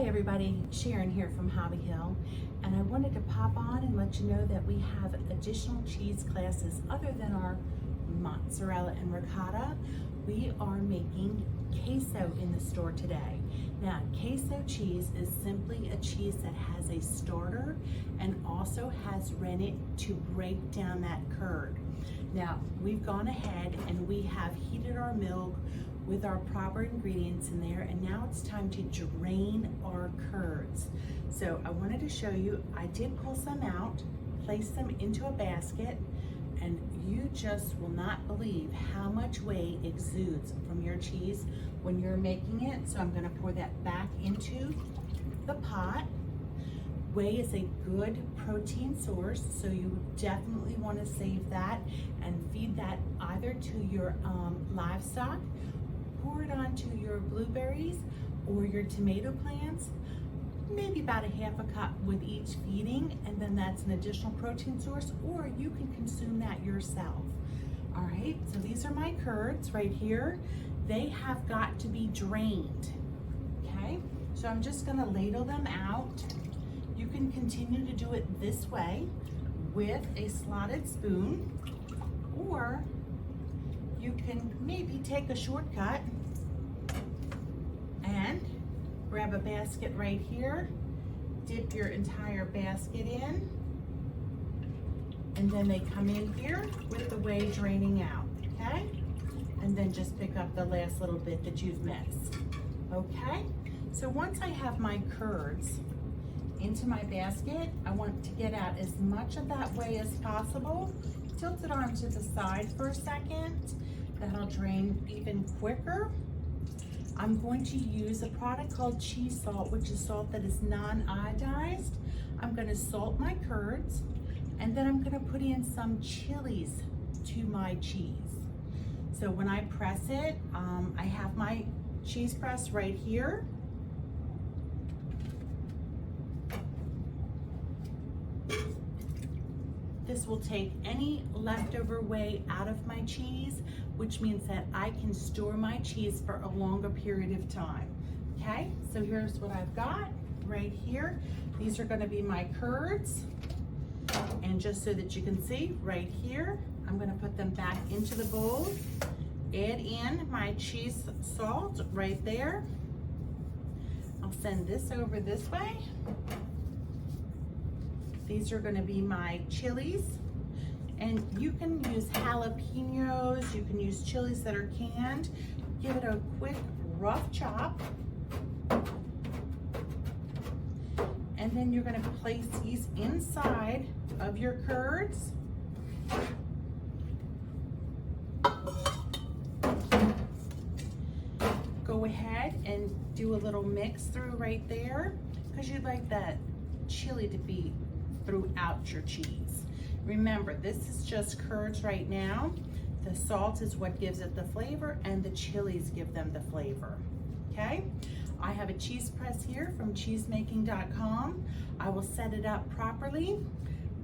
Hi everybody, Sharon here from Hobby Hill, and I wanted to pop on and let you know that we have additional cheese classes other than our mozzarella and ricotta. We are making queso in the store today. Now, queso cheese is simply a cheese that has a starter and also has rennet to break down that curd. Now, we've gone ahead and we have heated our milk with our proper ingredients in there, and now it's time to drain our curds. So I wanted to show you, I did pull some out, place them into a basket, and you just will not believe how much whey exudes from your cheese when you're making it. So I'm gonna pour that back into the pot. Whey is a good protein source, so you definitely want to save that and feed that either to your livestock, pour it onto your blueberries or your tomato plants, maybe about a half a cup with each feeding, and then that's an additional protein source, or you can consume that yourself. All right, so these are my curds right here. They have got to be drained, okay? So I'm just gonna ladle them out. You can continue to do it this way with a slotted spoon, or you can maybe take a shortcut and grab a basket right here, dip your entire basket in, and then they come in here with the whey draining out, okay? And then just pick up the last little bit that you've missed, okay? So once I have my curds into my basket, I want to get out as much of that whey as possible. Tilt it onto the side for a second. That'll drain even quicker. I'm going to use a product called cheese salt, which is salt that is non-iodized. I'm gonna salt my curds, and then I'm gonna put in some chilies to my cheese. So when I press it, I have my cheese press right here. This will take any leftover whey out of my cheese, which means that I can store my cheese for a longer period of time. Okay, so here's what I've got right here. These are gonna be my curds. And just so that you can see right here, I'm gonna put them back into the bowl, add in my cheese salt right there. I'll send this over this way. These are gonna be my chilies, and you can use jalapenos, you can use chilies that are canned. Give it a quick rough chop. And then you're gonna place these inside of your curds. Go ahead and do a little mix through right there, because you'd like that chili to be throughout your cheese. Remember, this is just curds right now. The salt is what gives it the flavor, and the chilies give them the flavor, okay? I have a cheese press here from cheesemaking.com. I will set it up properly.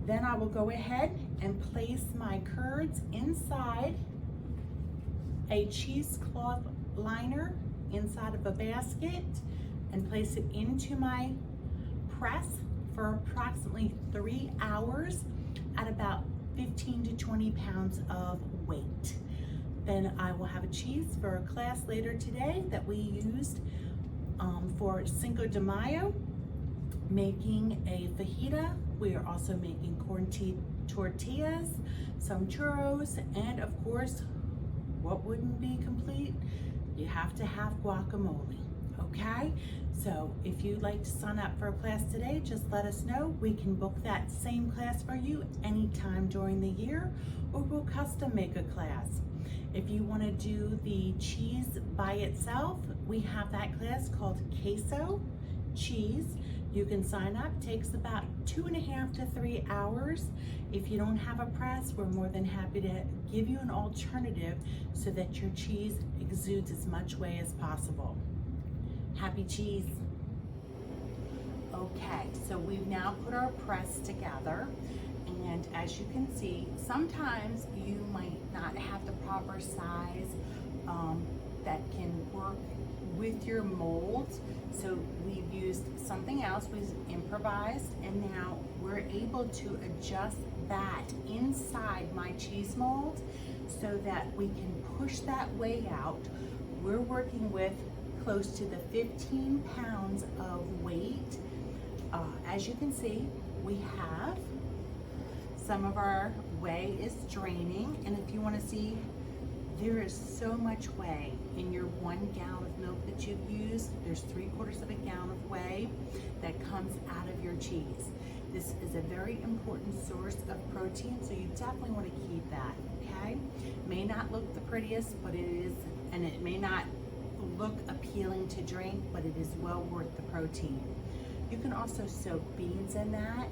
Then I will go ahead and place my curds inside a cheesecloth liner inside of a basket and place it into my press for approximately 3 hours at about 15 to 20 pounds of weight. Then I will have a cheese for a class later today that we used for Cinco de Mayo, making a fajita. We are also making corn tortillas, some churros, and of course, what wouldn't be complete? You have to have guacamole. Okay, so if you'd like to sign up for a class today, just let us know. We can book that same class for you anytime during the year, or we'll custom make a class. If you want to do the cheese by itself, we have that class called Queso Cheese. You can sign up. It takes about 2.5 to 3 hours. If you don't have a press, we're more than happy to give you an alternative so that your cheese exudes as much whey as possible. Happy cheese. Okay, so we've now put our press together, and as you can see, sometimes you might not have the proper size that can work with your mold. So we've used something else. We improvised, and now we're able to adjust that inside my cheese mold so that we can push that way out. We're working with close to the 15 pounds of weight. As you can see, we have some of our whey is draining, and if you want to see, there is so much whey in your 1 gallon of milk that you've used. There's 3/4 of a gallon of whey that comes out of your cheese. This is a very important source of protein, so you definitely want to keep that, okay? May not look the prettiest, but it is, and it may not look appealing to drink, but it is well worth the protein. You can also soak beans in that.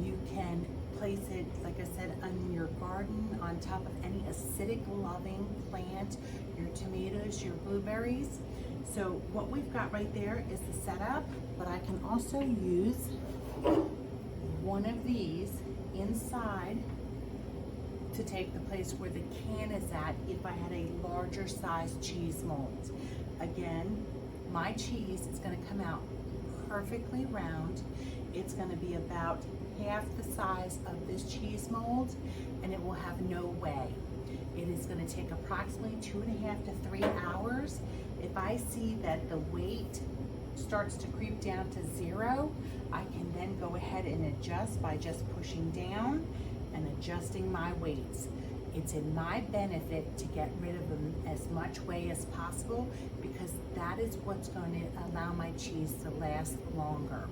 You can place it, like I said, in your garden on top of any acidic loving plant, your tomatoes, your blueberries. So what we've got right there is the setup, but I can also use one of these inside to take the place where the can is at if I had a larger size cheese mold. Again, my cheese is going to come out perfectly round. It's going to be about half the size of this cheese mold, and it will have no whey. It is going to take approximately 2.5 to 3 hours. If I see that the weight starts to creep down to 0, I can then go ahead and adjust by just pushing down and adjusting my weights. It's in my benefit to get rid of as much whey as possible, because that is what's going to allow my cheese to last longer.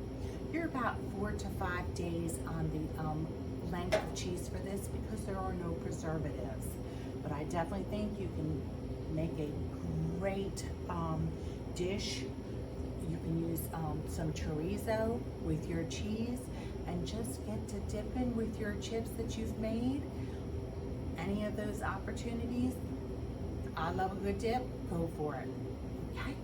You're about 4 to 5 days on the length of cheese for this, because there are no preservatives. But I definitely think you can make a great dish. You can use some chorizo with your cheese and just get to dip in with your chips that you've made. Any of those opportunities, I love a good dip, go for it, okay?